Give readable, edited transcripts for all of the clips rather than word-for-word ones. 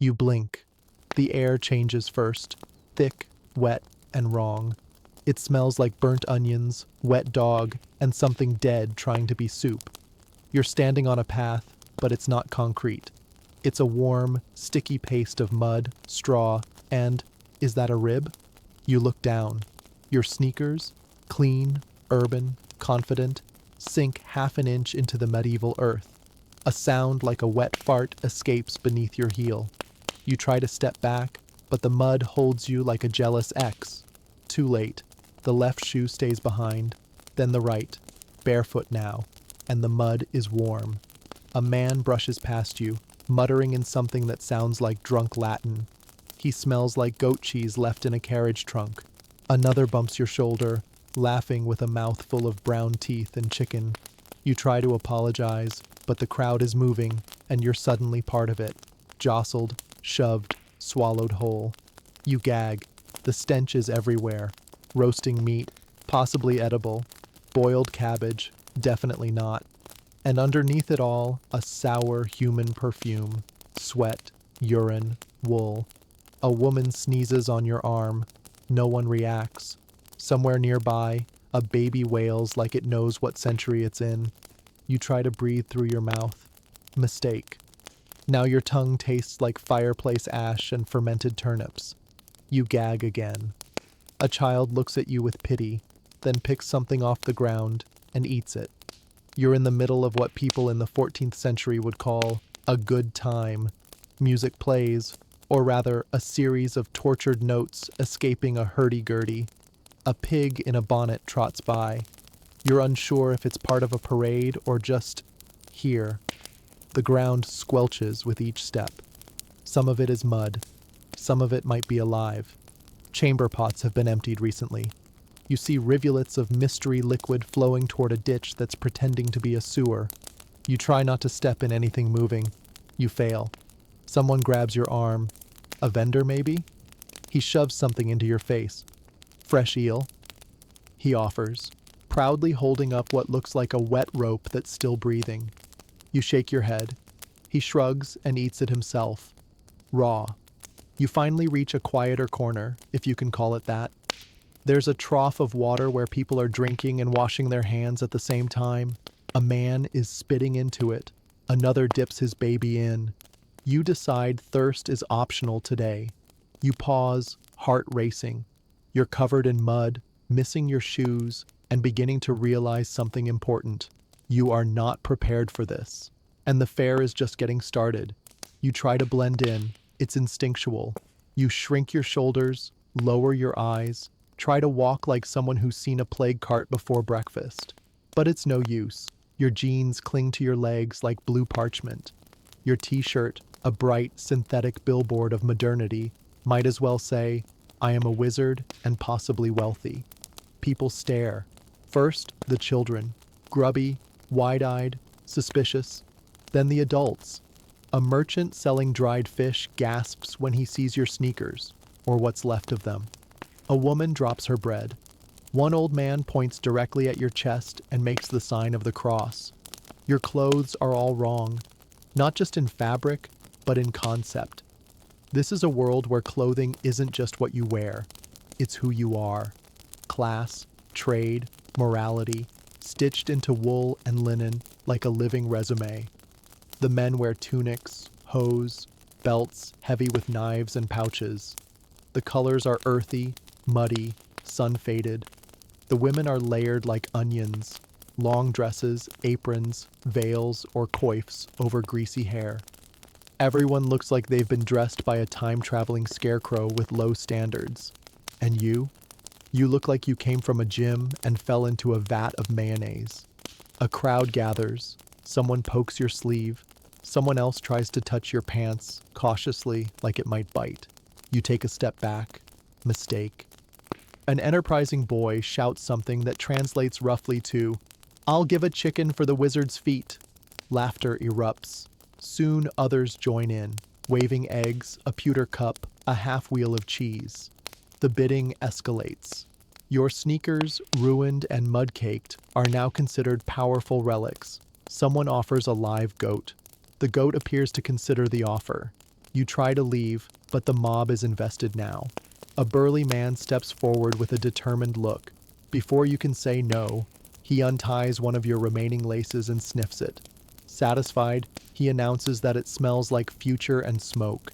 You blink. The air changes first, thick, wet, and wrong. It smells like burnt onions, wet dog, and something dead trying to be soup. You're standing on a path, but it's not concrete. It's a warm, sticky paste of mud, straw, and, is that a rib? You look down. Your sneakers, clean, urban, confident, sink half an inch into the medieval earth. A sound like a wet fart escapes beneath your heel. You try to step back, but the mud holds you like a jealous ex. Too late. The left shoe stays behind, then the right, barefoot now, and the mud is warm. A man brushes past you, muttering in something that sounds like drunk Latin. He smells like goat cheese left in a carriage trunk. Another bumps your shoulder, laughing with a mouth full of brown teeth and chicken. You try to apologize, but the crowd is moving, and you're suddenly part of it. Jostled, shoved, swallowed whole. You gag. The stench is everywhere. Roasting meat, possibly edible. Boiled cabbage, definitely not. And underneath it all, a sour human perfume. Sweat, urine, wool. A woman sneezes on your arm. No one reacts. Somewhere nearby, a baby wails like it knows what century it's in. You try to breathe through your mouth. Mistake. Now your tongue tastes like fireplace ash and fermented turnips. You gag again. A child looks at you with pity, then picks something off the ground and eats it. You're in the middle of what people in the 14th century would call a good time. Music plays, or rather, a series of tortured notes escaping a hurdy-gurdy. A pig in a bonnet trots by. You're unsure if it's part of a parade or just here. The ground squelches with each step. Some of it is mud. Some of it might be alive. Chamber pots have been emptied recently. You see rivulets of mystery liquid flowing toward a ditch that's pretending to be a sewer. You try not to step in anything moving. You fail. Someone grabs your arm. A vendor, maybe? He shoves something into your face. Fresh eel? He offers, proudly holding up what looks like a wet rope that's still breathing. You shake your head. He shrugs and eats it himself. Raw. You finally reach a quieter corner, if you can call it that. There's a trough of water where people are drinking and washing their hands at the same time. A man is spitting into it. Another dips his baby in. You decide thirst is optional today. You pause, heart racing. You're covered in mud, missing your shoes, and beginning to realize something important. You are not prepared for this. And the fair is just getting started. You try to blend in. It's instinctual. You shrink your shoulders, lower your eyes, try to walk like someone who's seen a plague cart before breakfast. But it's no use. Your jeans cling to your legs like blue parchment. Your t-shirt, a bright, synthetic billboard of modernity, might as well say, I am a wizard and possibly wealthy. People stare. First, the children, grubby, wide-eyed, suspicious. Then the adults. A merchant selling dried fish gasps when he sees your sneakers, or what's left of them. A woman drops her bread. One old man points directly at your chest and makes the sign of the cross. Your clothes are all wrong, not just in fabric, but in concept. This is a world where clothing isn't just what you wear, it's who you are. Class, trade, morality, stitched into wool and linen like a living resume. The men wear tunics, hose, belts heavy with knives and pouches. The colors are earthy, muddy, sun-faded. The women are layered like onions, long dresses, aprons, veils, or coifs over greasy hair. Everyone looks like they've been dressed by a time-traveling scarecrow with low standards. And you? You look like you came from a gym and fell into a vat of mayonnaise. A crowd gathers. Someone pokes your sleeve. Someone else tries to touch your pants, cautiously, like it might bite. You take a step back. Mistake. An enterprising boy shouts something that translates roughly to, I'll give a chicken for the wizard's feet. Laughter erupts. Soon others join in, waving eggs, a pewter cup, a half-wheel of cheese. The bidding escalates. Your sneakers, ruined and mud-caked, are now considered powerful relics. Someone offers a live goat. The goat appears to consider the offer. You try to leave, but the mob is invested now. A burly man steps forward with a determined look. Before you can say no, he unties one of your remaining laces and sniffs it. Satisfied, he announces that it smells like future and smoke.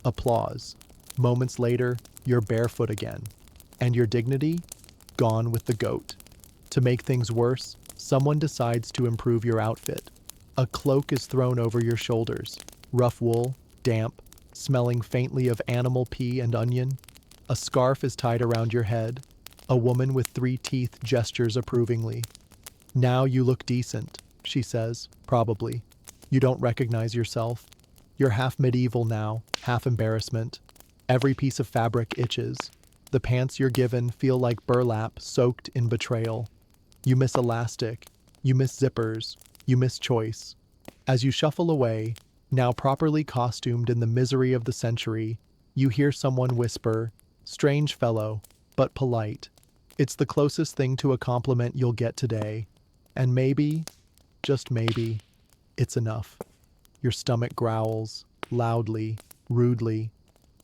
Applause. Moments later, you're barefoot again. And your dignity? Gone with the goat. To make things worse, someone decides to improve your outfit. A cloak is thrown over your shoulders. Rough wool, damp, smelling faintly of animal pee and onion. A scarf is tied around your head. A woman with 3 teeth gestures approvingly. Now you look decent, she says, probably. You don't recognize yourself. You're half medieval now, half embarrassment. Every piece of fabric itches. The pants you're given feel like burlap soaked in betrayal. You miss elastic. You miss zippers. You miss choice. As you shuffle away, now properly costumed in the misery of the century, you hear someone whisper, "Strange fellow, but polite." It's the closest thing to a compliment you'll get today. And maybe, just maybe, it's enough. Your stomach growls, loudly, rudely.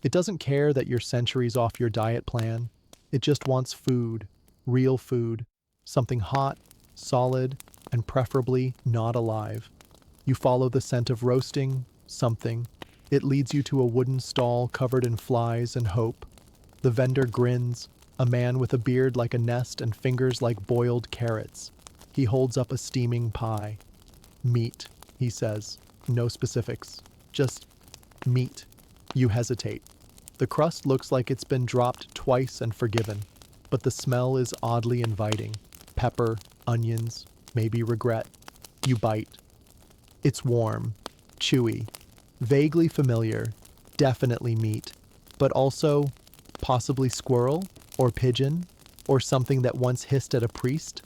It doesn't care that you're centuries off your diet plan. It just wants food, real food, something hot, solid, and preferably not alive. You follow the scent of roasting, something. It leads you to a wooden stall covered in flies and hope. The vendor grins, a man with a beard like a nest and fingers like boiled carrots. He holds up a steaming pie. "Meat," he says. No specifics. Just meat. You hesitate. The crust looks like it's been dropped twice and forgiven, but the smell is oddly inviting. Pepper, onions, maybe regret. You bite. It's warm, chewy, vaguely familiar, definitely meat, but also possibly squirrel or pigeon or something that once hissed at a priest.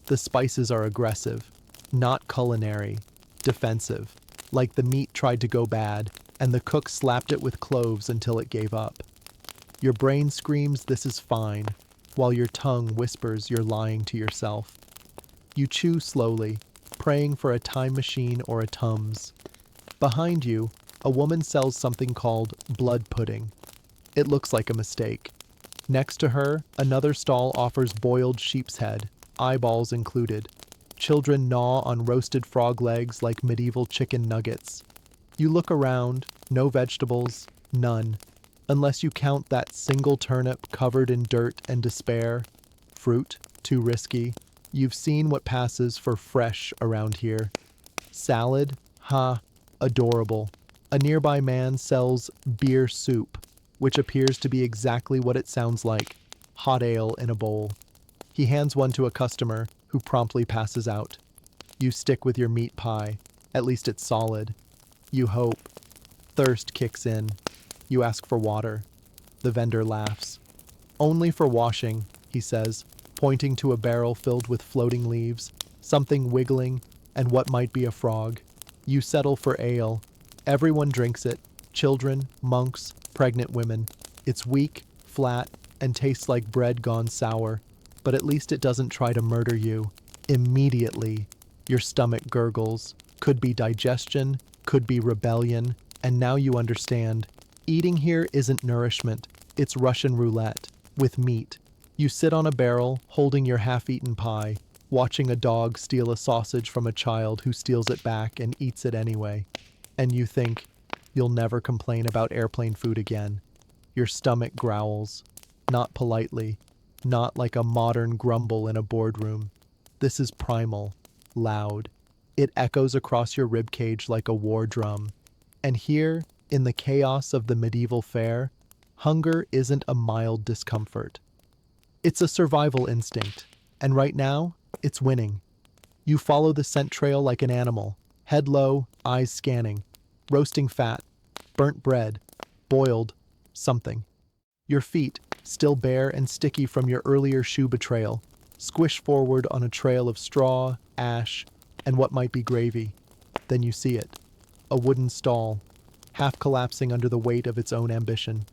The spices are aggressive, not culinary, defensive, like the meat tried to go bad and the cook slapped it with cloves until it gave up. Your brain screams this is fine, while your tongue whispers you're lying to yourself. You chew slowly, praying for a time machine or a Tums. Behind you, a woman sells something called blood pudding. It looks like a mistake. Next to her, another stall offers boiled sheep's head, eyeballs included. Children gnaw on roasted frog legs like medieval chicken nuggets. You look around, no vegetables, none. Unless you count that single turnip covered in dirt and despair. Fruit, too risky. You've seen what passes for fresh around here. Salad, adorable. A nearby man sells beer soup, which appears to be exactly what it sounds like, hot ale in a bowl. He hands one to a customer, who promptly passes out. You stick with your meat pie, at least it's solid. You hope. Thirst kicks in. You ask for water. The vendor laughs. "Only for washing," he says, pointing to a barrel filled with floating leaves, something wiggling, and what might be a frog. You settle for ale. Everyone drinks it. Children, monks, pregnant women. It's weak, flat, and tastes like bread gone sour, but at least it doesn't try to murder you. Immediately, your stomach gurgles. Could be digestion, could be rebellion, and now you understand. Eating here isn't nourishment, it's Russian roulette, with meat. You sit on a barrel, holding your half-eaten pie, watching a dog steal a sausage from a child who steals it back and eats it anyway. And you think, you'll never complain about airplane food again. Your stomach growls. Not politely, not like a modern grumble in a boardroom. This is primal, loud. It echoes across your ribcage like a war drum. And here, in the chaos of the medieval fare, hunger isn't a mild discomfort. It's a survival instinct, and right now, it's winning. You follow the scent trail like an animal, head low, eyes scanning, roasting fat, burnt bread, boiled, something. Your feet, still bare and sticky from your earlier shoe betrayal, squish forward on a trail of straw, ash, and what might be gravy. Then you see it. A wooden stall, half collapsing under the weight of its own ambition.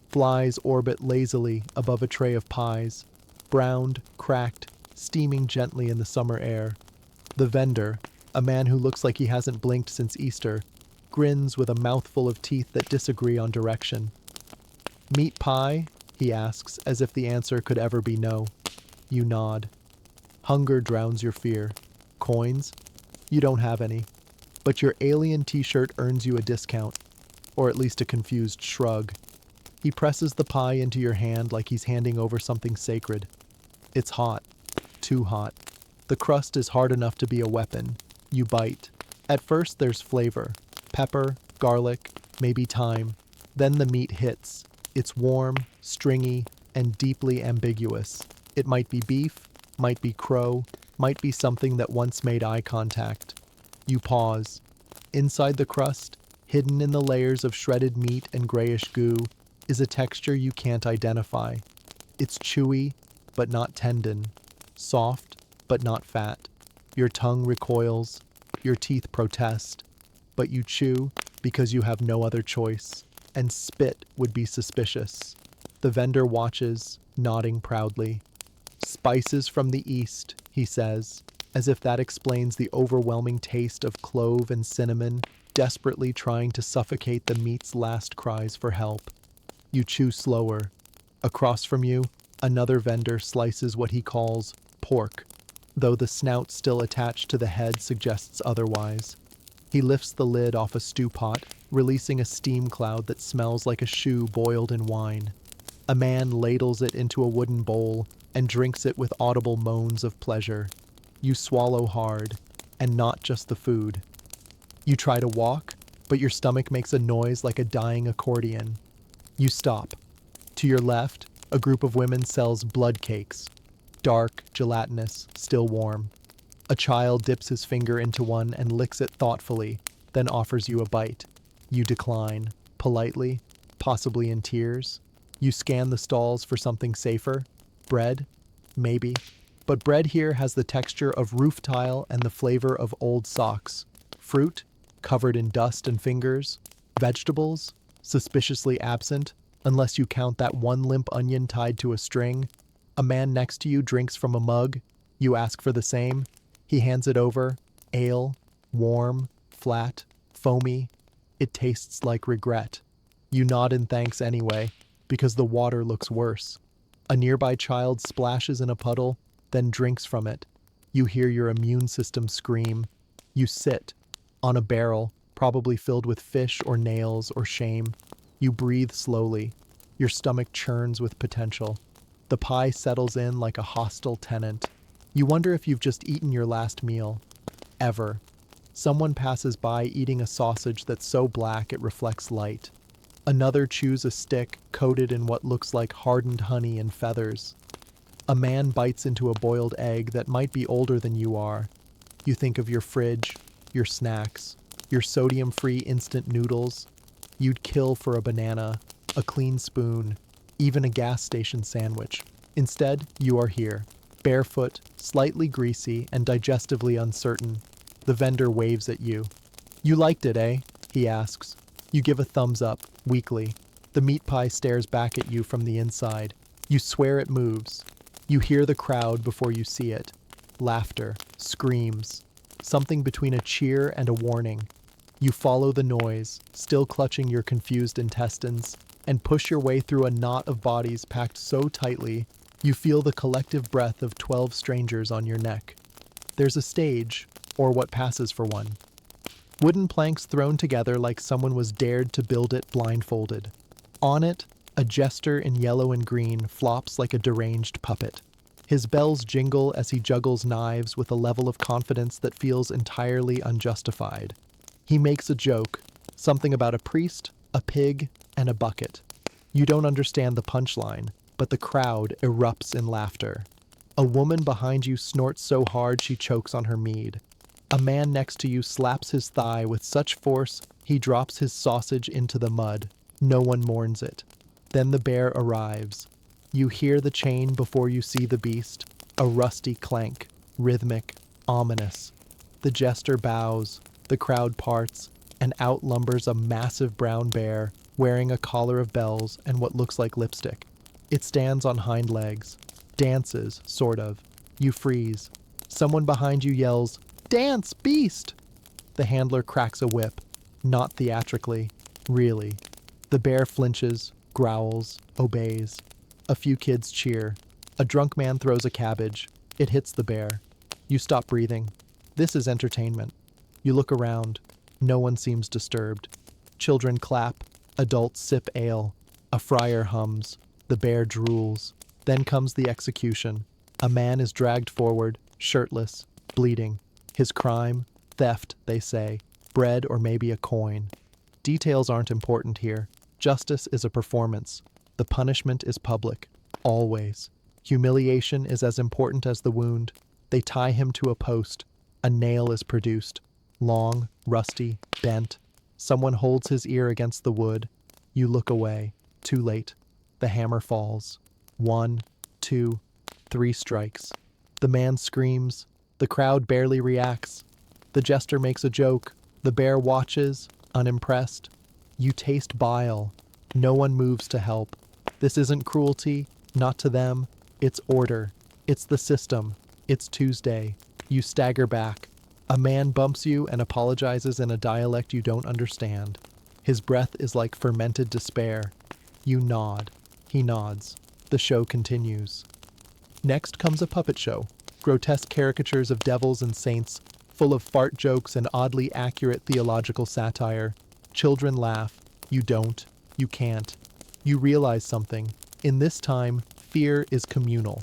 Flies orbit lazily above a tray of pies, browned, cracked, steaming gently in the summer air. The vendor, a man who looks like he hasn't blinked since Easter, grins with a mouthful of teeth that disagree on direction. "Meat pie?" he asks, as if the answer could ever be no. You nod. Hunger drowns your fear. Coins? You don't have any. But your alien t-shirt earns you a discount, or at least a confused shrug. He presses the pie into your hand like he's handing over something sacred. It's hot. Too hot. The crust is hard enough to be a weapon. You bite. At first there's flavor. Pepper, garlic, maybe thyme. Then the meat hits. It's warm, stringy, and deeply ambiguous. It might be beef, might be crow, might be something that once made eye contact. You pause. Inside the crust, hidden in the layers of shredded meat and grayish goo, is a texture you can't identify. It's chewy, but not tendon. Soft, but not fat. Your tongue recoils. Your teeth protest. But you chew because you have no other choice. And spit would be suspicious. The vendor watches, nodding proudly. "Spices from the east," he says, as if that explains the overwhelming taste of clove and cinnamon, desperately trying to suffocate the meat's last cries for help. You chew slower. Across from you, another vendor slices what he calls pork, though the snout still attached to the head suggests otherwise. He lifts the lid off a stew pot, releasing a steam cloud that smells like a shoe boiled in wine. A man ladles it into a wooden bowl and drinks it with audible moans of pleasure. You swallow hard, and not just the food. You try to walk, but your stomach makes a noise like a dying accordion. You stop. To your left, a group of women sells blood cakes. Dark, gelatinous, still warm. A child dips his finger into one and licks it thoughtfully, then offers you a bite. You decline, politely, possibly in tears. You scan the stalls for something safer. Bread? Maybe. But bread here has the texture of roof tile and the flavor of old socks. Fruit? Covered in dust and fingers. Vegetables? Suspiciously absent, unless you count that one limp onion tied to a string. A man next to you drinks from a mug. You ask for the same. He hands it over. Ale. Warm. Flat. Foamy. It tastes like regret. You nod in thanks anyway, because the water looks worse. A nearby child splashes in a puddle, then drinks from it. You hear your immune system scream. You sit. On a barrel, probably filled with fish or nails or shame. You breathe slowly. Your stomach churns with potential. The pie settles in like a hostile tenant. You wonder if you've just eaten your last meal. Ever. Someone passes by eating a sausage that's so black it reflects light. Another chews a stick coated in what looks like hardened honey and feathers. A man bites into a boiled egg that might be older than you are. You think of your fridge, your snacks, your sodium-free instant noodles. You'd kill for a banana, a clean spoon, even a gas station sandwich. Instead, you are here, barefoot, slightly greasy, and digestively uncertain. The vendor waves at you. "You liked it, eh?" he asks. You give a thumbs up, weakly. The meat pie stares back at you from the inside. You swear it moves. You hear the crowd before you see it. Laughter, screams, something between a cheer and a warning. You follow the noise, still clutching your confused intestines, and push your way through a knot of bodies packed so tightly, you feel the collective breath of 12 strangers on your neck. There's a stage, or what passes for one. Wooden planks thrown together like someone was dared to build it blindfolded. On it, a jester in yellow and green flops like a deranged puppet. His bells jingle as he juggles knives with a level of confidence that feels entirely unjustified. He makes a joke, something about a priest, a pig, and a bucket. You don't understand the punchline, but the crowd erupts in laughter. A woman behind you snorts so hard she chokes on her mead. A man next to you slaps his thigh with such force he drops his sausage into the mud. No one mourns it. Then the bear arrives. You hear the chain before you see the beast, a rusty clank, rhythmic, ominous. The jester bows, the crowd parts, and out lumbers a massive brown bear wearing a collar of bells and what looks like lipstick. It stands on hind legs, dances, sort of. You freeze. Someone behind you yells, "Dance, beast!" The handler cracks a whip. Not theatrically, really. The bear flinches, growls, obeys. A few kids cheer. A drunk man throws a cabbage. It hits the bear. You stop breathing. This is entertainment. You look around. No one seems disturbed. Children clap. Adults sip ale. A friar hums. The bear drools. Then comes the execution. A man is dragged forward, shirtless, bleeding. His crime? Theft, they say. Bread or maybe a coin. Details aren't important here. Justice is a performance. The punishment is public. Always. Humiliation is as important as the wound. They tie him to a post. A nail is produced. Long, rusty, bent. Someone holds his ear against the wood. You look away. Too late. The hammer falls. 1, 2, 3 strikes. The man screams. The crowd barely reacts. The jester makes a joke. The bear watches, unimpressed. You taste bile. No one moves to help. This isn't cruelty, not to them. It's order. It's the system. It's Tuesday. You stagger back. A man bumps you and apologizes in a dialect you don't understand. His breath is like fermented despair. You nod. He nods. The show continues. Next comes a puppet show. Grotesque caricatures of devils and saints, full of fart jokes and oddly accurate theological satire. Children laugh. You don't. You can't. You realize something. In this time, fear is communal.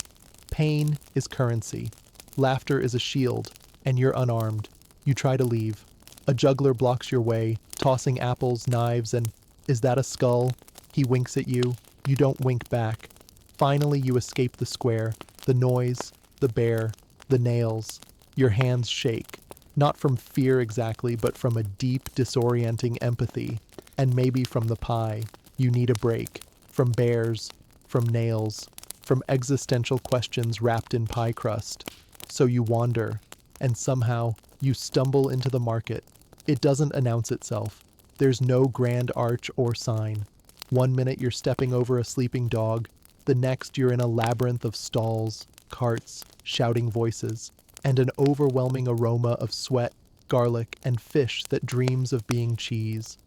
Pain is currency. Laughter is a shield, and you're unarmed. You try to leave. A juggler blocks your way, tossing apples, knives, and, is that a skull? He winks at you. You don't wink back. Finally, you escape the square. The noise, the bear, the nails. Your hands shake. Not from fear exactly, but from a deep, disorienting empathy. And maybe from the pie. You need a break. From bears, from nails, from existential questions wrapped in pie crust. So you wander, and somehow you stumble into the market. It doesn't announce itself. There's no grand arch or sign. 1 minute you're stepping over a sleeping dog. The next you're in a labyrinth of stalls, carts, shouting voices, and an overwhelming aroma of sweat, garlic, and fish that dreams of being cheese.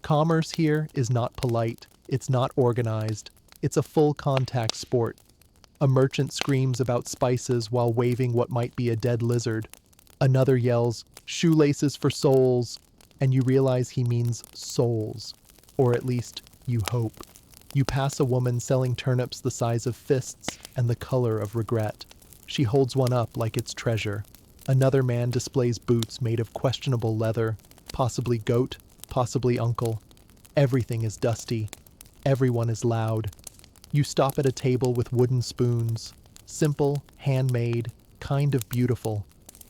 Commerce here is not polite. It's not organized. It's a full contact sport. A merchant screams about spices while waving what might be a dead lizard. Another yells, "Shoelaces for souls," and you realize he means souls. Or at least, you hope. You pass a woman selling turnips the size of fists and the color of regret. She holds one up like it's treasure. Another man displays boots made of questionable leather, possibly goat, possibly uncle. Everything is dusty. Everyone is loud. You stop at a table with wooden spoons. Simple, handmade, kind of beautiful.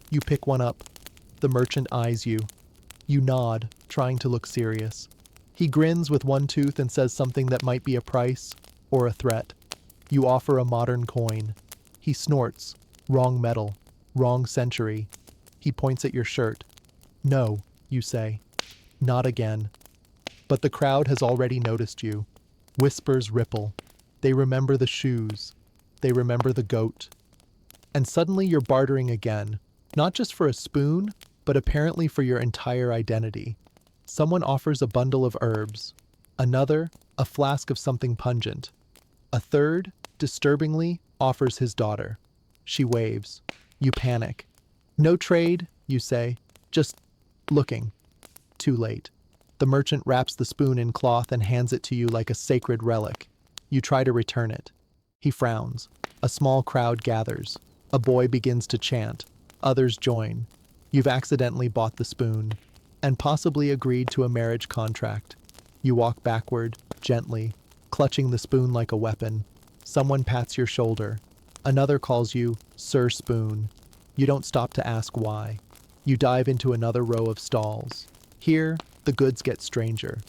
You pick one up. The merchant eyes you. You nod, trying to look serious. He grins with one tooth and says something that might be a price or a threat. You offer a modern coin. He snorts. Wrong metal. Wrong century. He points at your shirt. "No," you say. "Not again." But the crowd has already noticed you. Whispers ripple. They remember the shoes. They remember the goat. And suddenly you're bartering again. Not just for a spoon, but apparently for your entire identity. Someone offers a bundle of herbs. Another, a flask of something pungent. A third, disturbingly, offers his daughter. She waves. You panic. "No trade," you say. "Just looking." Too late. The merchant wraps the spoon in cloth and hands it to you like a sacred relic. You try to return it. He frowns. A small crowd gathers. A boy begins to chant. Others join. You've accidentally bought the spoon, and possibly agreed to a marriage contract. You walk backward, gently, clutching the spoon like a weapon. Someone pats your shoulder. Another calls you Sir Spoon. You don't stop to ask why. You dive into another row of stalls. Here, the goods get stranger.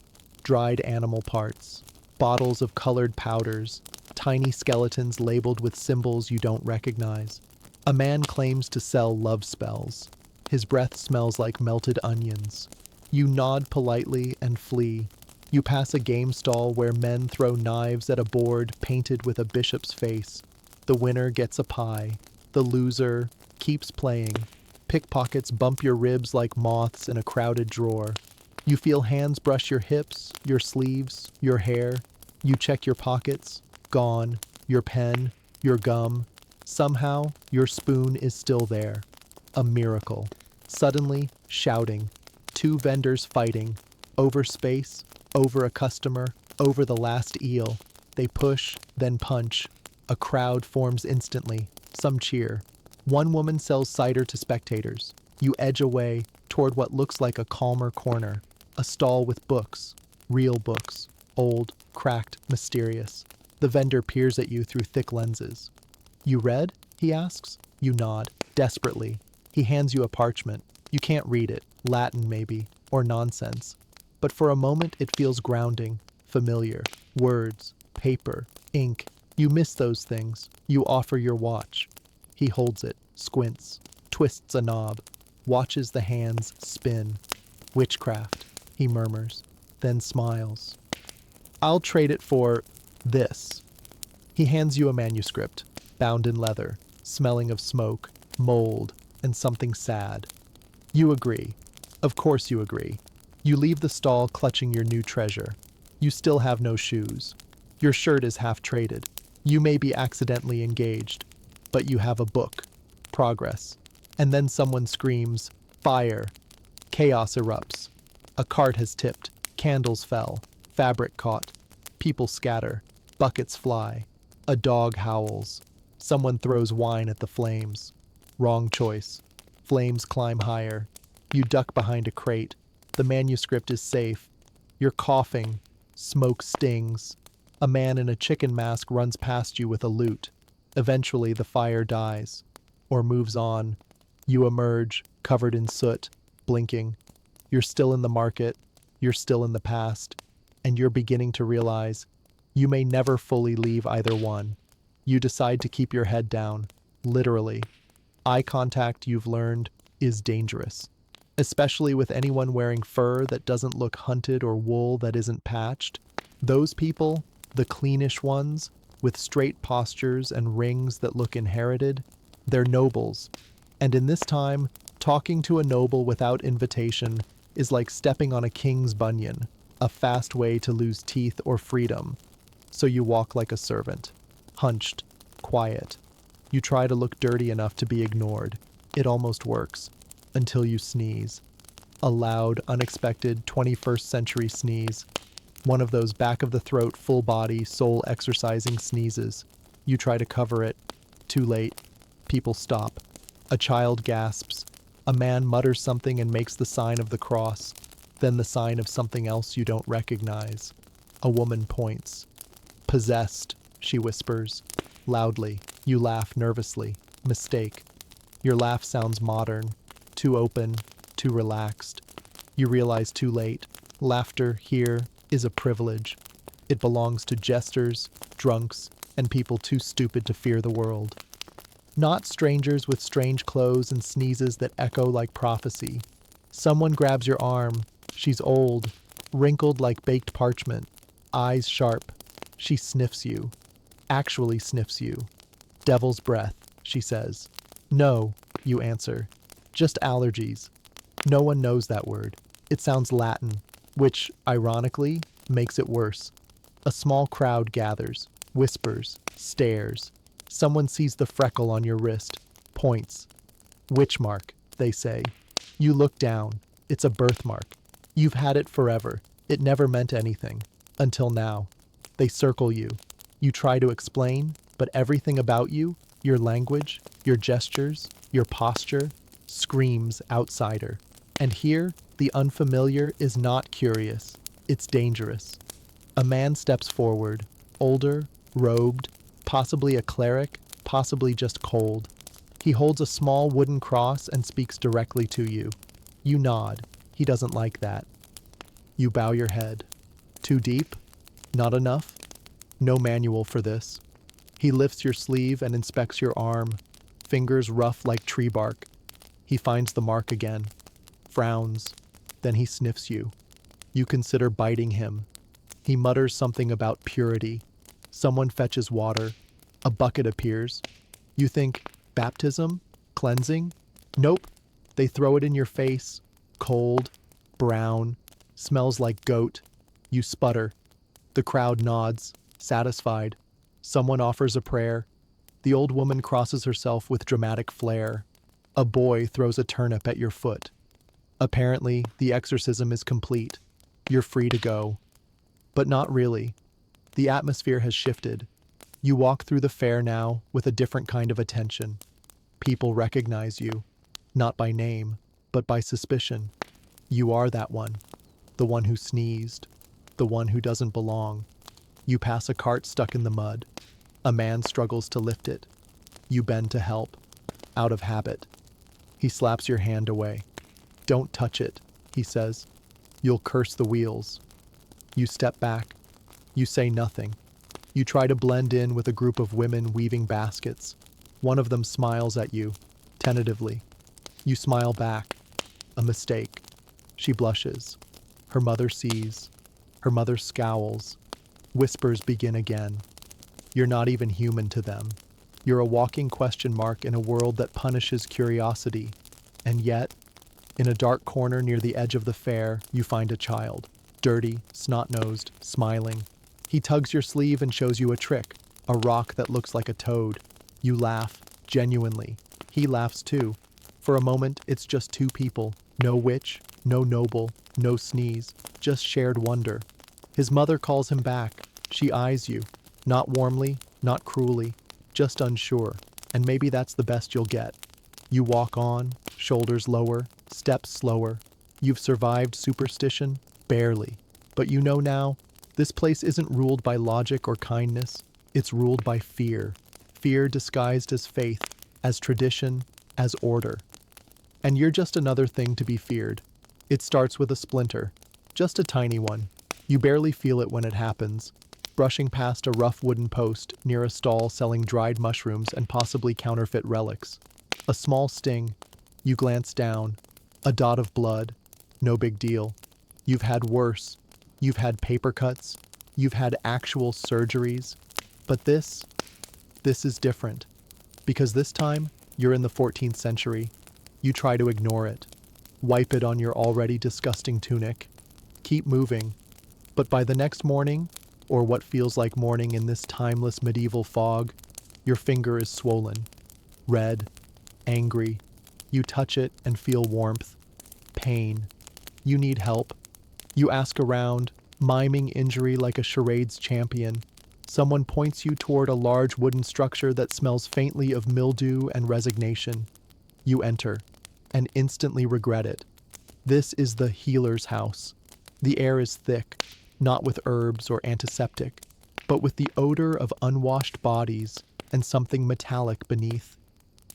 Dried animal parts, bottles of colored powders, tiny skeletons labeled with symbols you don't recognize. A man claims to sell love spells. His breath smells like melted onions. You nod politely and flee. You pass a game stall where men throw knives at a board painted with a bishop's face. The winner gets a pie. The loser keeps playing. Pickpockets bump your ribs like moths in a crowded drawer. You feel hands brush your hips, your sleeves, your hair. You check your pockets. Gone. Your pen, your gum. Somehow, your spoon is still there. A miracle. Suddenly, shouting. Two vendors fighting. Over space, over a customer, over the last eel. They push, then punch. A crowd forms instantly. Some cheer. One woman sells cider to spectators. You edge away toward what looks like a calmer corner. A stall with books. Real books. Old, cracked, mysterious. The vendor peers at you through thick lenses. You read? He asks. You nod, desperately. He hands you a parchment. You can't read it. Latin, maybe. Or nonsense. But for a moment it feels grounding, familiar. Words, paper, ink. You miss those things. You offer your watch. He holds it, squints, twists a knob, watches the hands spin. Witchcraft, he murmurs, then smiles. I'll trade it for this. He hands you a manuscript, bound in leather, smelling of smoke, mold, and something sad. You agree. Of course you agree. You leave the stall clutching your new treasure. You still have no shoes. Your shirt is half traded. You may be accidentally engaged, but you have a book. Progress. And then someone screams, fire. Chaos erupts. A cart has tipped. Candles fell. Fabric caught. People scatter. Buckets fly. A dog howls. Someone throws wine at the flames. Wrong choice. Flames climb higher. You duck behind a crate. The manuscript is safe. You're coughing. Smoke stings. A man in a chicken mask runs past you with a lute. Eventually the fire dies. Or moves on. You emerge, covered in soot, blinking. You're still in the market. You're still in the past. And you're beginning to realize you may never fully leave either one. You decide to keep your head down. Literally. Eye contact, you've learned, is dangerous. Especially with anyone wearing fur that doesn't look hunted or wool that isn't patched. Those people, the cleanish ones, with straight postures and rings that look inherited, they're nobles. And in this time, talking to a noble without invitation is like stepping on a king's bunion, a fast way to lose teeth or freedom. So you walk like a servant, hunched, quiet. You try to look dirty enough to be ignored. It almost works. Until you sneeze. A loud, unexpected 21st century sneeze. One of those back-of-the-throat, full-body, soul-exercising sneezes. You try to cover it. Too late. People stop. A child gasps. A man mutters something and makes the sign of the cross. Then the sign of something else you don't recognize. A woman points. Possessed, she whispers. Loudly. You laugh nervously. Mistake. Your laugh sounds modern. Too open, too relaxed. You realize too late. Laughter here is a privilege. It belongs to jesters, drunks, and people too stupid to fear the world. Not strangers with strange clothes and sneezes that echo like prophecy. Someone grabs your arm. She's old, wrinkled like baked parchment, eyes sharp. She sniffs you. Actually sniffs you. Devil's breath, she says. No, you answer. Just allergies. No one knows that word. It sounds Latin, which, ironically, makes it worse. A small crowd gathers, whispers, stares. Someone sees the freckle on your wrist, points. Witch mark, they say. You look down. It's a birthmark. You've had it forever. It never meant anything. Until now. They circle you. You try to explain, but everything about you, your language, your gestures, your posture, screams outsider. And here, the unfamiliar is not curious. It's dangerous. A man steps forward, older, robed, possibly a cleric, possibly just cold. He holds a small wooden cross and speaks directly to you. You nod. He doesn't like that. You bow your head. Too deep? Not enough? No manual for this. He lifts your sleeve and inspects your arm, fingers rough like tree bark. He finds the mark again, frowns, then he sniffs you. You consider biting him. He mutters something about purity. Someone fetches water. A bucket appears. You think, baptism? Cleansing? Nope. They throw it in your face. Cold, brown, Smells like goat. You sputter. The crowd nods, satisfied. Someone offers a prayer. The old woman crosses herself with dramatic flair. A boy throws a turnip at your foot. Apparently, the exorcism is complete. You're free to go. But not really. The atmosphere has shifted. You walk through the fair now with a different kind of attention. People recognize you, not by name, but by suspicion. You are that one, the one who sneezed, the one who doesn't belong. You pass a cart stuck in the mud. A man struggles to lift it. You bend to help, out of habit. He slaps your hand away. "Don't touch it," he says. "You'll curse the wheels." You step back. You say nothing. You try to blend in with a group of women weaving baskets. One of them smiles at you, tentatively. You smile back. A mistake. She blushes. Her mother sees. Her mother scowls. Whispers begin again. You're not even human to them. You're a walking question mark in a world that punishes curiosity. And yet, in a dark corner near the edge of the fair, you find a child. Dirty, snot-nosed, smiling. He tugs your sleeve and shows you a trick, a rock that looks like a toad. You laugh, genuinely. He laughs too. For a moment, it's just two people. No witch, no noble, no sneeze, just shared wonder. His mother calls him back. She eyes you. Not warmly, not cruelly, just unsure. And maybe that's the best you'll get. You walk on, shoulders lower, steps slower. You've survived superstition? Barely. But you know now, this place isn't ruled by logic or kindness. It's ruled by fear. Fear disguised as faith, as tradition, as order. And you're just another thing to be feared. It starts with a splinter, just a tiny one. You barely feel it when it happens, brushing past a rough wooden post near a stall selling dried mushrooms and possibly counterfeit relics. A small sting. You glance down. A dot of blood. No big deal. You've had worse. You've had paper cuts. You've had actual surgeries. But this is different. Because this time, you're in the 14th century. You try to ignore it. Wipe it on your already disgusting tunic. Keep moving. But by the next morning, or what feels like morning in this timeless medieval fog, your finger is swollen. Red. Angry. You touch it and feel warmth. Pain. You need help. You ask around, miming injury like a charades champion. Someone points you toward a large wooden structure that smells faintly of mildew and resignation. You enter, and instantly regret it. This is the healer's house. The air is thick, not with herbs or antiseptic, but with the odor of unwashed bodies and something metallic beneath.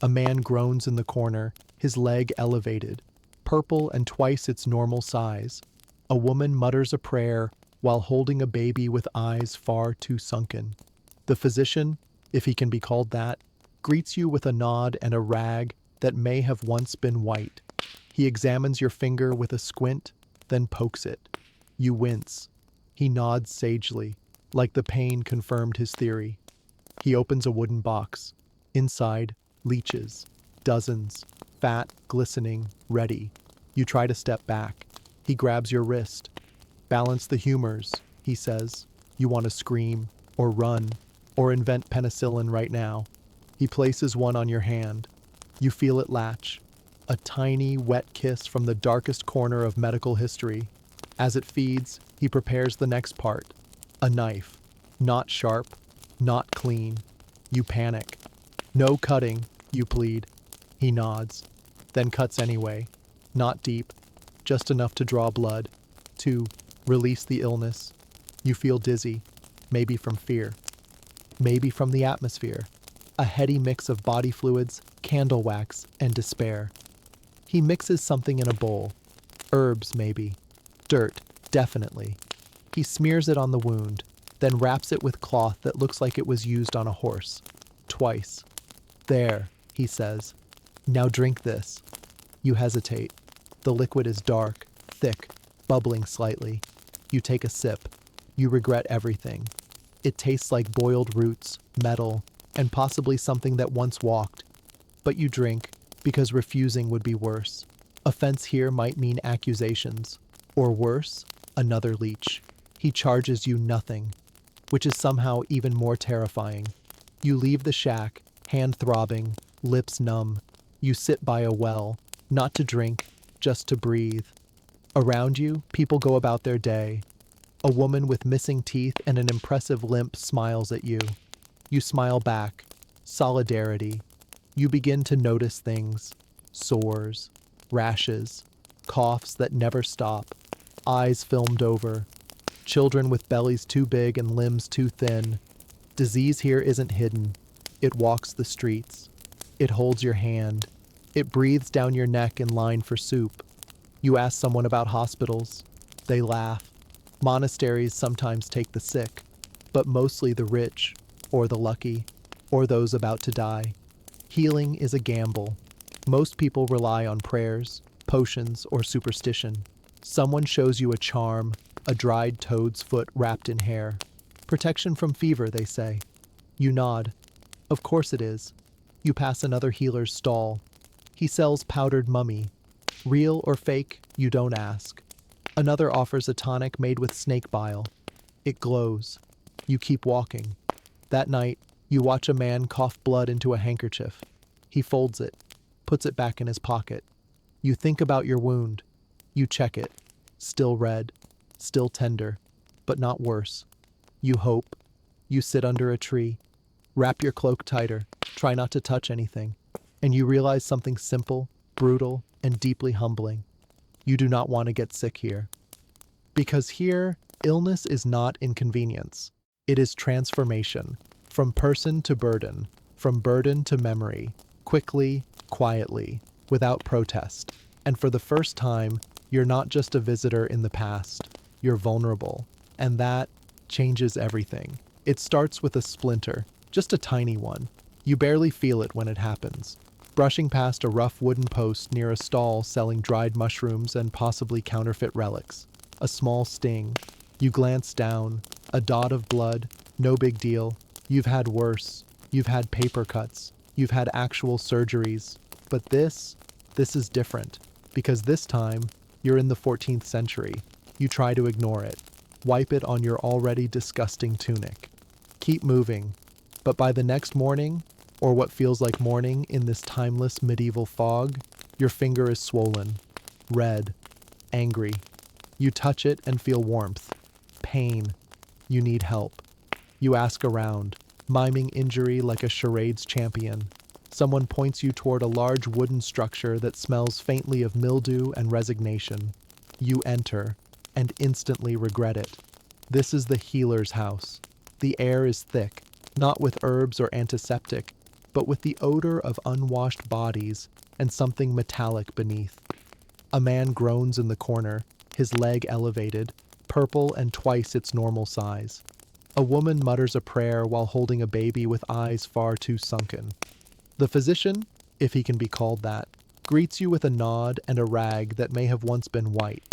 A man groans in the corner, his leg elevated, purple and twice its normal size. A woman mutters a prayer while holding a baby with eyes far too sunken. The physician, if he can be called that, greets you with a nod and a rag that may have once been white. He examines your finger with a squint, then pokes it. You wince. He nods sagely, like the pain confirmed his theory. He opens a wooden box. Inside, leeches. Dozens. Fat, glistening, ready. You try to step back. He grabs your wrist. "Balance the humors," he says. You want to scream, or run, or invent penicillin right now. He places one on your hand. You feel it latch. A tiny, wet kiss from the darkest corner of medical history. As it feeds, he prepares the next part. A knife. Not sharp, not clean. You panic. "No cutting," you plead. He nods, then cuts anyway. Not deep, just enough to draw blood. To release the illness. You feel dizzy, maybe from fear. Maybe from the atmosphere. A heady mix of body fluids, candle wax, and despair. He mixes something in a bowl. Herbs, maybe. Dirt, definitely. He smears it on the wound, then wraps it with cloth that looks like it was used on a horse. Twice. "There," he says. "Now drink this." You hesitate. The liquid is dark, thick, bubbling slightly. You take a sip. You regret everything. It tastes like boiled roots, metal, and possibly something that once walked. But you drink, because refusing would be worse. Offense here might mean accusations. Or worse, Another leech. He charges you nothing, which is somehow even more terrifying. You leave the shack, hand throbbing, lips numb. You sit by a well, not to drink, just to breathe. Around you, people go about their day. A woman with missing teeth and an impressive limp smiles at you. You smile back. Solidarity. You begin to notice things. Sores, rashes, coughs that never stop, eyes filmed over, children with bellies too big and limbs too thin. Disease here isn't hidden. It walks the streets. It holds your hand. It breathes down your neck in line for soup. You ask someone about hospitals. They laugh. Monasteries sometimes take the sick, but mostly the rich, or the lucky, or those about to die. Healing is a gamble. Most people rely on prayers, potions, or superstition. Someone shows you a charm, a dried toad's foot wrapped in hair. Protection from fever, they say. You nod. Of course it is. You pass another healer's stall. He sells powdered mummy. Real or fake, you don't ask. Another offers a tonic made with snake bile. It glows. You keep walking. That night, you watch a man cough blood into a handkerchief. He folds it, puts it back in his pocket. You think about your wound. You check it. Still red, still tender, but not worse. You hope. You sit under a tree. Wrap your cloak tighter. Try not to touch anything. And you realize something simple, brutal, and deeply humbling. You do not want to get sick here. Because here, illness is not inconvenience. It is transformation. From person to burden. From burden to memory. Quickly, quietly, without protest. And for the first time, you're not just a visitor in the past. You're vulnerable. And that changes everything. It starts with a splinter, just a tiny one. You barely feel it when it happens. Brushing past a rough wooden post near a stall selling dried mushrooms and possibly counterfeit relics. A small sting. You glance down. A dot of blood. No big deal. You've had worse. You've had paper cuts. You've had actual surgeries. But this is different. Because this time, you're in the 14th century. You try to ignore it. Wipe it on your already disgusting tunic. Keep moving. But by the next morning, or what feels like morning in this timeless medieval fog, your finger is swollen, red, angry. You touch it and feel warmth, pain. You need help. You ask around, miming injury like a charades champion. Someone points you toward a large wooden structure that smells faintly of mildew and resignation. You enter, and instantly regret it. This is the healer's house. The air is thick, not with herbs or antiseptic, but with the odor of unwashed bodies and something metallic beneath. A man groans in the corner, his leg elevated, purple and twice its normal size. A woman mutters a prayer while holding a baby with eyes far too sunken. The physician, if he can be called that, greets you with a nod and a rag that may have once been white.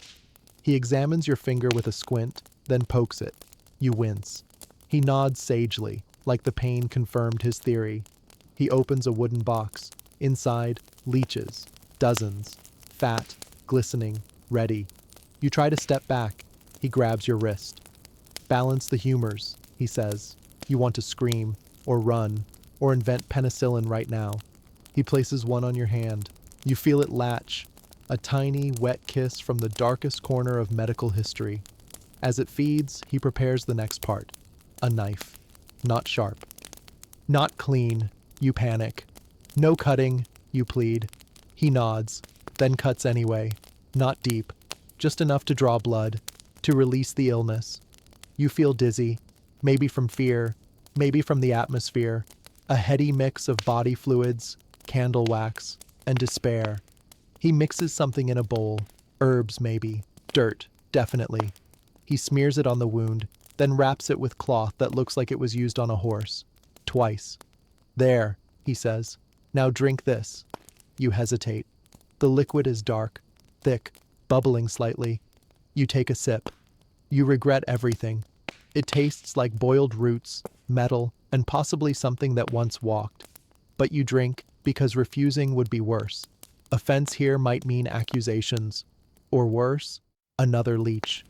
He examines your finger with a squint, then pokes it. You wince. He nods sagely, like the pain confirmed his theory. He opens a wooden box. Inside, leeches. Dozens. Fat, glistening, ready. You try to step back. He grabs your wrist. Balance the humors, he says. You want to scream, or run, or invent penicillin right now. He places one on your hand. You feel it latch. A tiny, wet kiss from the darkest corner of medical history. As it feeds, he prepares the next part. A knife. Not sharp. Not clean. You panic. No cutting, you plead. He nods, then cuts anyway. Not deep. Just enough to draw blood, to release the illness. You feel dizzy, maybe from fear, maybe from the atmosphere. A heady mix of body fluids, candle wax, and despair. He mixes something in a bowl. Herbs, maybe. Dirt, definitely. He smears it on the wound, then wraps it with cloth that looks like it was used on a horse. Twice. There, he says. Now drink this. You hesitate. The liquid is dark, thick, bubbling slightly. You take a sip. You regret everything. It tastes like boiled roots, metal, and possibly something that once walked. But you drink because refusing would be worse. Offense here might mean accusations. Or worse, another leech.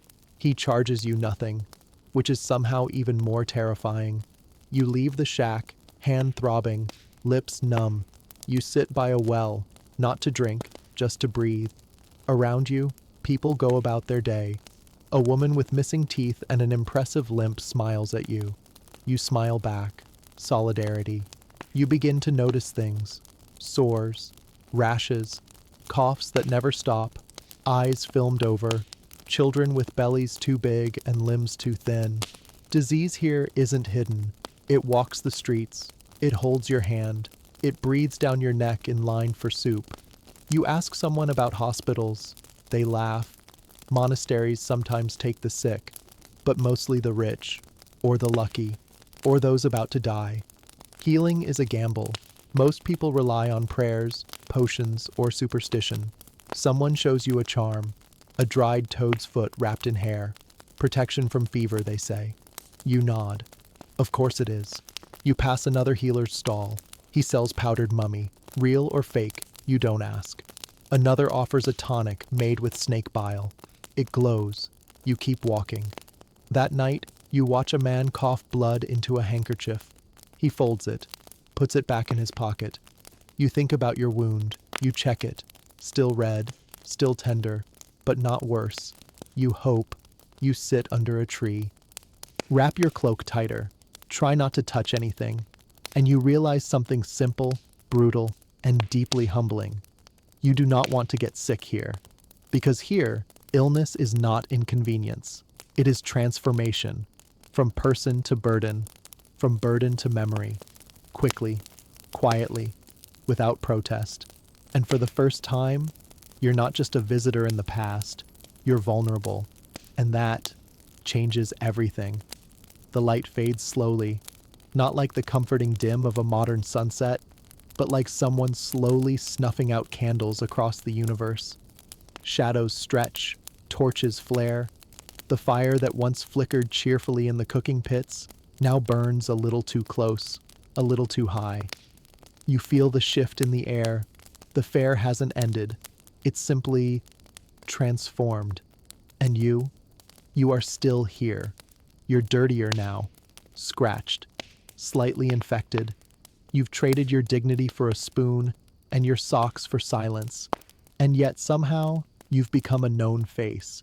He charges you nothing, which is somehow even more terrifying. You leave the shack, hand throbbing, lips numb. You sit by a well, not to drink, just to breathe. Around you, people go about their day. A woman with missing teeth and an impressive limp smiles at you. You smile back. Solidarity. You begin to notice things. Sores, rashes, coughs that never stop, eyes filmed over, children with bellies too big and limbs too thin. Disease here isn't hidden. It walks the streets. It holds your hand. It breathes down your neck in line for soup. You ask someone about hospitals. They laugh. Monasteries sometimes take the sick, but mostly the rich, or the lucky, or those about to die. Healing is a gamble. Most people rely on prayers, potions, or superstition. Someone shows you a charm, a dried toad's foot wrapped in hair. Protection from fever, they say. You nod. Of course it is. You pass another healer's stall. He sells powdered mummy. Real or fake, you don't ask. Another offers a tonic made with snake bile. It glows. You keep walking. That night, you watch a man cough blood into a handkerchief. He folds it, puts it back in his pocket. You think about your wound. You check it. Still red, still tender, but not worse. You hope. You sit under a tree. Wrap your cloak tighter. Try not to touch anything. And you realize something simple, brutal, and deeply humbling. You do not want to get sick here. Because here, illness is not inconvenience. It is transformation. From person to burden. From burden to memory. Quickly, quietly, without protest. And for the first time, you're not just a visitor in the past. You're vulnerable. And that changes everything. The light fades slowly, not like the comforting dim of a modern sunset, but like someone slowly snuffing out candles across the universe. Shadows stretch, torches flare. The fire that once flickered cheerfully in the cooking pits now burns a little too close, a little too high. You feel the shift in the air. The fair hasn't ended. It's simply transformed. And you are still here. You're dirtier now, scratched, slightly infected. You've traded your dignity for a spoon and your socks for silence. And yet somehow, you've become a known face.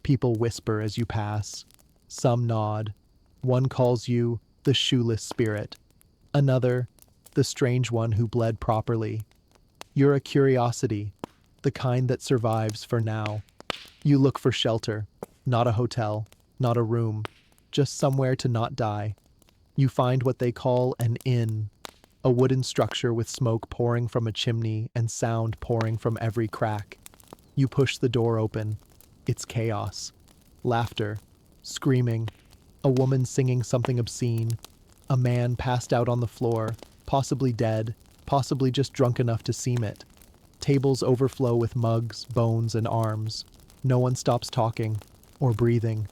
People whisper as you pass. Some nod. One calls you the shoeless spirit. Another, the strange one who bled properly. You're a curiosity, the kind that survives for now. You look for shelter, not a hotel, not a room, just somewhere to not die. You find what they call an inn, a wooden structure with smoke pouring from a chimney and sound pouring from every crack. You push the door open. It's chaos. Laughter, screaming, a woman singing something obscene, a man passed out on the floor, possibly dead, possibly just drunk enough to seem it. Tables overflow with mugs, bones, and arms. No one stops talking or breathing.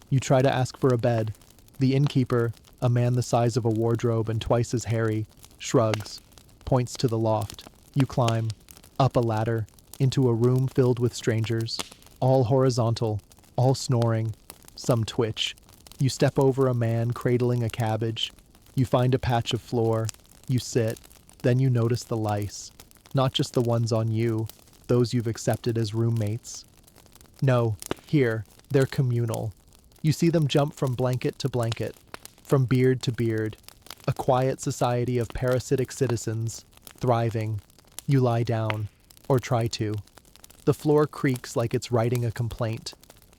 You try to ask for a bed. The innkeeper, a man the size of a wardrobe and twice as hairy, shrugs, points to the loft. You climb, up a ladder, into a room filled with strangers, all horizontal, all snoring, some twitch. You step over a man cradling a cabbage. You find a patch of floor. You sit. Then you notice the lice. Not just the ones on you, those you've accepted as roommates. No, here, they're communal. You see them jump from blanket to blanket, from beard to beard, a quiet society of parasitic citizens, thriving. You lie down, or try to. The floor creaks like it's writing a complaint.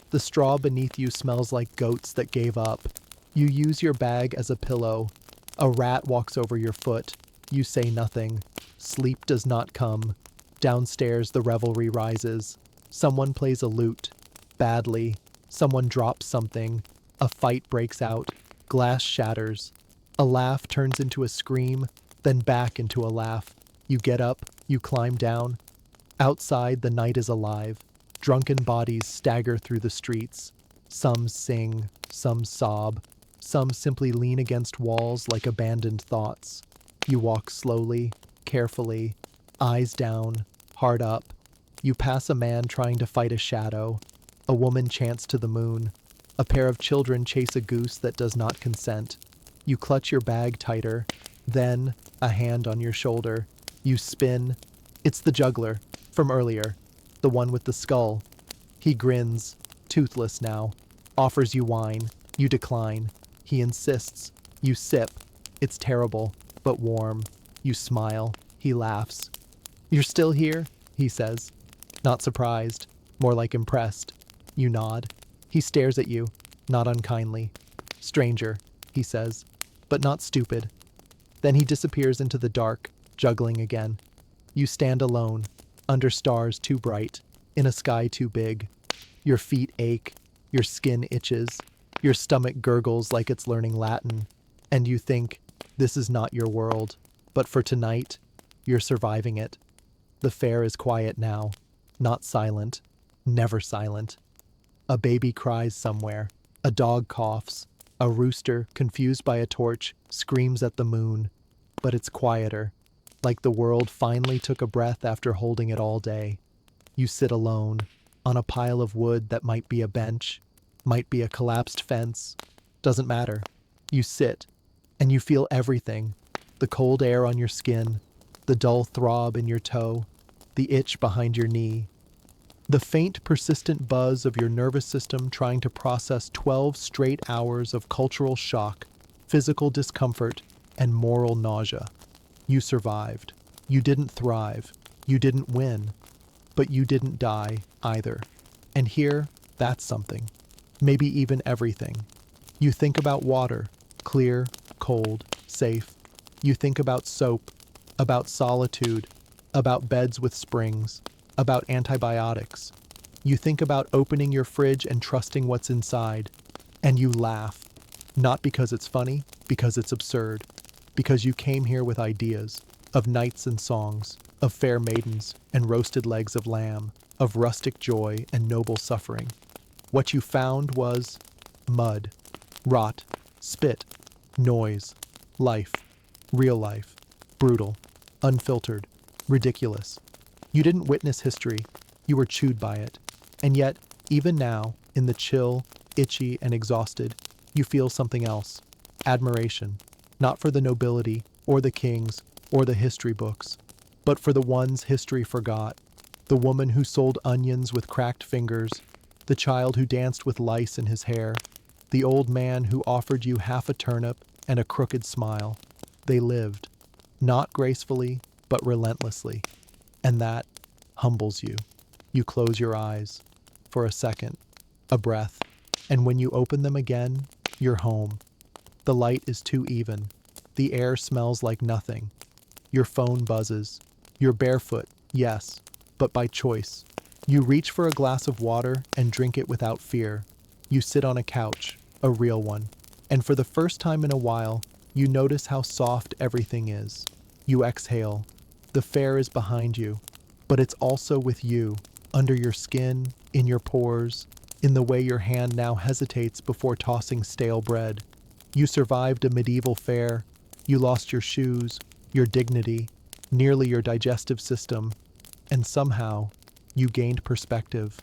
The straw beneath you smells like goats that gave up. You use your bag as a pillow. A rat walks over your foot. You say nothing. Sleep does not come. Downstairs, the revelry rises. Someone plays a lute. Badly. Someone drops something. A fight breaks out. Glass shatters. A laugh turns into a scream, then back into a laugh. You get up. You climb down. Outside, the night is alive. Drunken bodies stagger through the streets. Some sing, some sob, some simply lean against walls like abandoned thoughts. You walk slowly, carefully, eyes down, heart up. You pass a man trying to fight a shadow. A woman chants to the moon. A pair of children chase a goose that does not consent. You clutch your bag tighter, then a hand on your shoulder. You spin. It's the juggler from earlier, the one with the skull. He grins, toothless now, offers you wine. You decline. He insists. You sip. It's terrible, but warm. You smile. He laughs. "You're still here?" he says. Not surprised, more like impressed. You nod. He stares at you, not unkindly. "Stranger," he says, "but not stupid." Then he disappears into the dark, juggling again. You stand alone, under stars too bright, in a sky too big. Your feet ache, your skin itches, your stomach gurgles like it's learning Latin, and you think, this is not your world, but for tonight, you're surviving it. The fair is quiet now, not silent, never silent. A baby cries somewhere, a dog coughs, a rooster, confused by a torch, screams at the moon, but it's quieter, like the world finally took a breath after holding it all day. You sit alone, on a pile of wood that might be a bench, might be a collapsed fence, doesn't matter. You sit, and you feel everything, the cold air on your skin, the dull throb in your toe, the itch behind your knee, the faint, persistent buzz of your nervous system trying to process 12 straight hours of cultural shock, physical discomfort, and moral nausea. You survived. You didn't thrive. You didn't win. But you didn't die either. And here, that's something. Maybe even everything. You think about water, clear, cold, safe. You think about soap, about solitude, about beds with springs, about antibiotics. You think about opening your fridge and trusting what's inside. And you laugh. Not because it's funny, because it's absurd. Because you came here with ideas of knights and songs, of fair maidens and roasted legs of lamb, of rustic joy and noble suffering. What you found was mud, rot, spit, noise, life, real life, brutal, unfiltered, ridiculous. You didn't witness history, you were chewed by it. And yet, even now, in the chill, itchy, and exhausted, you feel something else. Admiration, not for the nobility, or the kings, or the history books, but for the ones history forgot. The woman who sold onions with cracked fingers, the child who danced with lice in his hair, the old man who offered you half a turnip and a crooked smile. They lived, not gracefully, but relentlessly. And that humbles you. You close your eyes. For a second, a breath. And when you open them again, you're home. The light is too even. The air smells like nothing. Your phone buzzes. You're barefoot, yes, but by choice. You reach for a glass of water and drink it without fear. You sit on a couch, a real one. And for the first time in a while, you notice how soft everything is. You exhale. The fair is behind you, but it's also with you, under your skin, in your pores, in the way your hand now hesitates before tossing stale bread. You survived a medieval fair. You lost your shoes, your dignity, nearly your digestive system, and somehow you gained perspective.